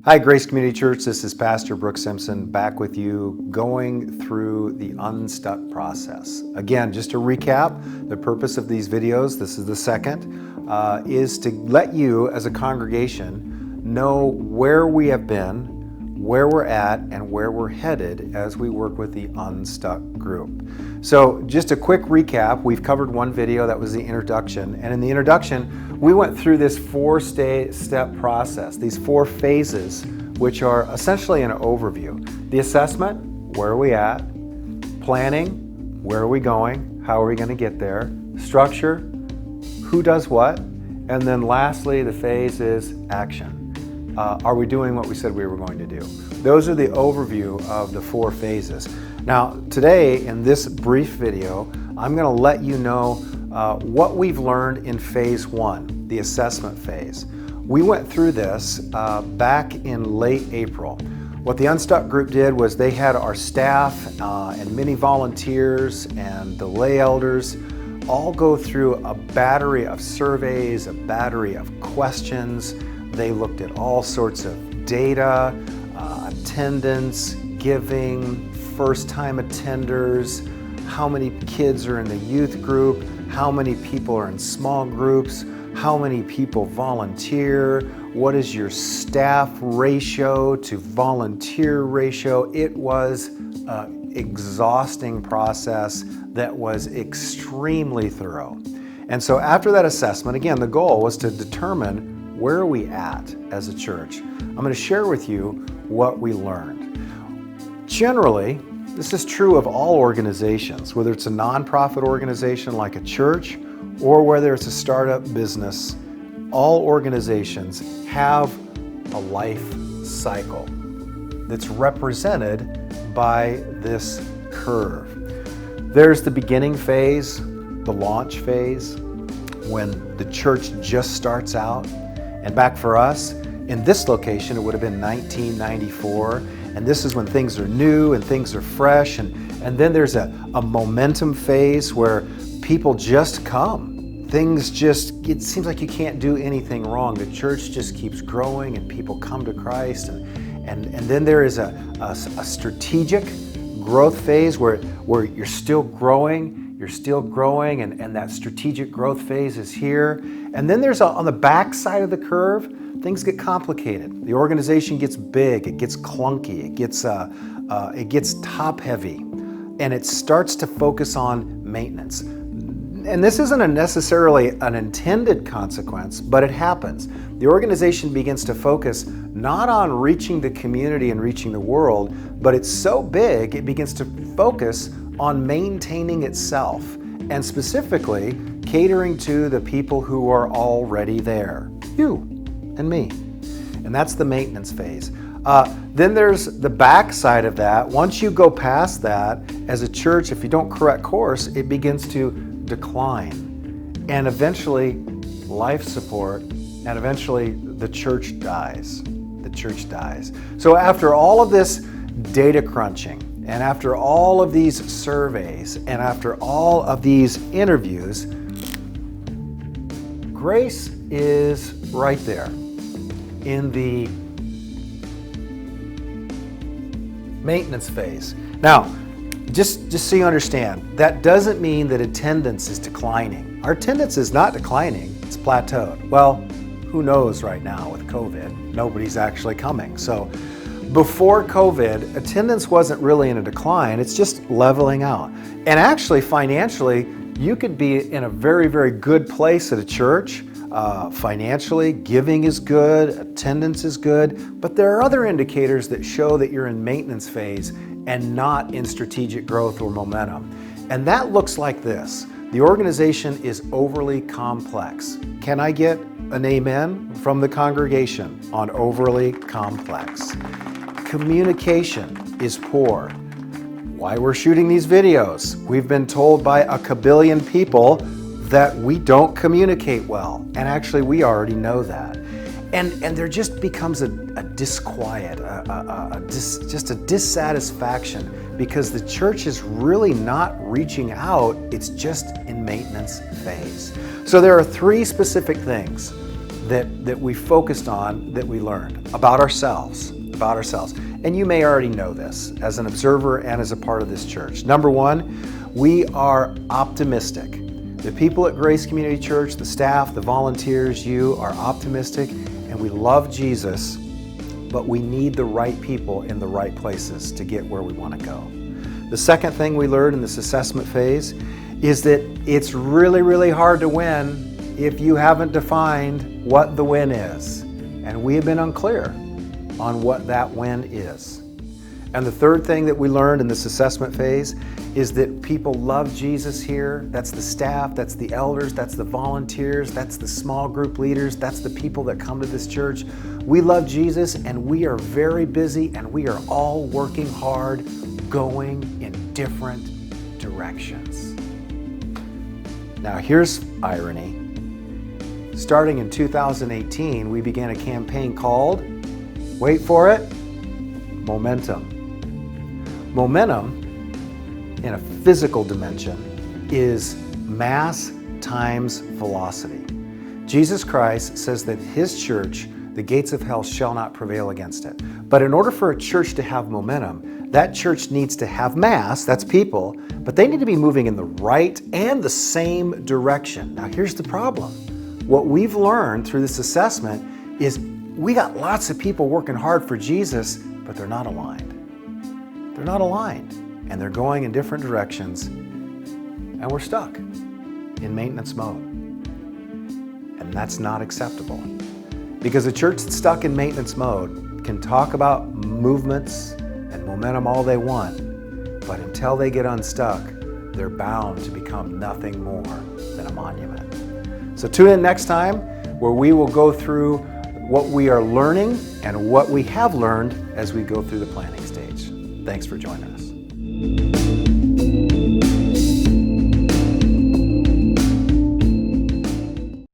Hi, Grace Community Church. This is Pastor Brooke Simpson back with you going through the Unstuck process. Again, just to recap, the purpose of these videos, this is the second, is to let you as a congregation know where we have been, where we're at, and where we're headed as we work with the Unstuck Group. So just a quick recap, we've covered one video, that was the introduction, and in the introduction, we went through this four-step process, these four phases, which are essentially an overview. The assessment, where are we at? Planning, where are we going? How are we going to get there? Structure, who does what? And then lastly, the phase is action. Are we doing what we said we were going to do? Those are the overview of the four phases. Now, today in this brief video, I'm going to let you know what we've learned in phase one, the assessment phase. We went through this back in late April. What the Unstuck Group did was they had our staff and many volunteers and the lay elders all go through a battery of surveys, a battery of questions. They looked at all sorts of data, attendance, giving, first-time attenders, how many kids are in the youth group, how many people are in small groups, how many people volunteer, what is your staff ratio to volunteer ratio. It was an exhausting process that was extremely thorough. And so after that assessment, again, the goal was to determine where are we at as a church. I'm going to share with you what we learned. Generally, this is true of all organizations, whether it's a nonprofit organization like a church or whether it's a startup business. All organizations have a life cycle that's represented by this curve. There's the beginning phase, the launch phase, when the church just starts out. And back for us, in this location, it would have been 1994. And this is when things are new and things are fresh. And then there's a momentum phase where people just come. Things just, it seems like you can't do anything wrong. The church just keeps growing and people come to Christ. And then there is a strategic growth phase where you're still growing. You're still growing, and that strategic growth phase is here. And then there's on the back side of the curve, things get complicated. The organization gets big, it gets clunky, it gets top heavy, and it starts to focus on maintenance. And this isn't necessarily an intended consequence, but it happens. The organization begins to focus not on reaching the community and reaching the world, but it's so big, it begins to focus on maintaining itself, and specifically catering to the people who are already there, you and me. And that's the maintenance phase. Then there's the back side of that. Once you go past that, as a church, if you don't correct course, it begins to decline. And eventually, life support, and eventually the church dies. The church dies. So after all of this data crunching, and after all of these surveys, and after all of these interviews, Grace is right there in the maintenance phase. Now, just so you understand, that doesn't mean that attendance is declining. Our attendance is not declining, it's plateaued. Well, who knows right now with COVID? Nobody's actually coming. So before COVID, attendance wasn't really in a decline, it's just leveling out. And actually, financially, you could be in a very, very good place at a church. Financially, giving is good, attendance is good, but there are other indicators that show that you're in maintenance phase and not in strategic growth or momentum. And that looks like this. The organization is overly complex. Can I get an amen from the congregation on overly complex? Communication is poor. Why we're shooting these videos? We've been told by a kabillion people that we don't communicate well. And actually, we already know that. And there just becomes a disquiet, just a dissatisfaction because the church is really not reaching out. It's just in maintenance phase. So there are three specific things that we focused on, that we learned about ourselves. And you may already know this as an observer and as a part of this church. Number one, we are optimistic. The people at Grace Community Church, the staff, the volunteers, you are optimistic, and we love Jesus, but we need the right people in the right places to get where we want to go. The second thing we learned in this assessment phase is that it's really, really hard to win if you haven't defined what the win is. And we have been unclear on what that win is. And the third thing that we learned in this assessment phase is that people love Jesus here. That's the staff, that's the elders, that's the volunteers, that's the small group leaders, that's the people that come to this church. We love Jesus, and we are very busy, and we are all working hard, going in different directions. Now here's irony. Starting in 2018, we began a campaign called, wait for it, Momentum. Momentum, in a physical dimension, is mass times velocity. Jesus Christ says that His church, the gates of hell shall not prevail against it. But in order for a church to have momentum, that church needs to have mass, that's people, but they need to be moving in the right and the same direction. Now here's the problem. What we've learned through this assessment is we got lots of people working hard for Jesus, but they're not aligned. They're not aligned, and they're going in different directions, and we're stuck in maintenance mode. And that's not acceptable, because a church that's stuck in maintenance mode can talk about movements and momentum all they want, but until they get unstuck, they're bound to become nothing more than a monument. So tune in next time, where we will go through what we are learning and what we have learned as we go through the planning stage. Thanks for joining us.